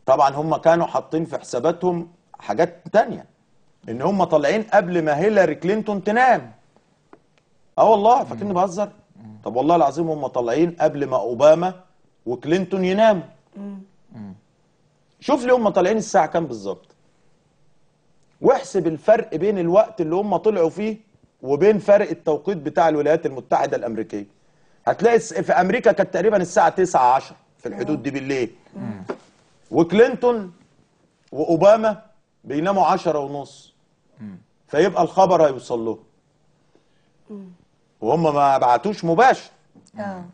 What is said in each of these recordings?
طبعا هم كانوا حاطين في حساباتهم حاجات تانية، ان هم طالعين قبل ما هيلاري كلينتون تنام. والله فاكرني بهزر؟ طب والله العظيم هم طالعين قبل ما اوباما وكلينتون يناموا. شوف لي هم طالعين الساعه كام بالظبط، واحسب الفرق بين الوقت اللي هم طلعوا فيه وبين فرق التوقيت بتاع الولايات المتحده الامريكيه. هتلاقي في امريكا كانت تقريبا الساعه 9 10 في الحدود دي بالليل، وكلينتون واوباما بيناموا 10 ونص، فيبقى الخبر هيوصل له وهم ما بعتوش مباشر.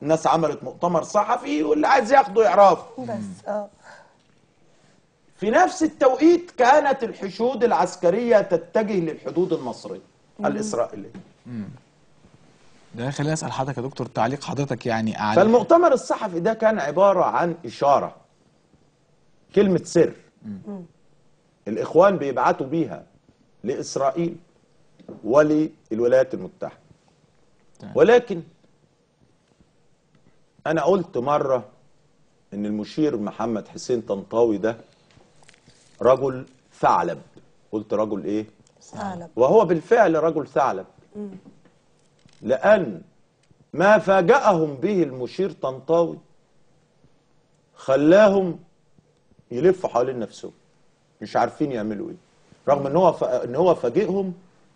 الناس عملت مؤتمر صحفي واللي عايز ياخده يعرفه بس في نفس التوقيت كانت الحشود العسكريه تتجه للحدود المصريه الاسرائيليه. ده خليني اسال حضرتك يا دكتور، تعليق حضرتك يعني على فالمؤتمر الصحفي ده كان عباره عن اشاره، كلمه سر الاخوان بيبعتوا بيها لاسرائيل وللولايات المتحده. ولكن انا قلت مره ان المشير محمد حسين طنطاوي ده رجل ثعلب. قلت رجل ايه؟ ثعلب. وهو بالفعل رجل ثعلب، لان ما فاجأهم به المشير طنطاوي خلاهم يلفوا حوالين نفسهم مش عارفين يعملوا ايه، رغم ان هو فاجئهم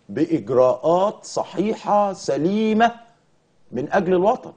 باجراءات صحيحه سليمه من اجل الوطن.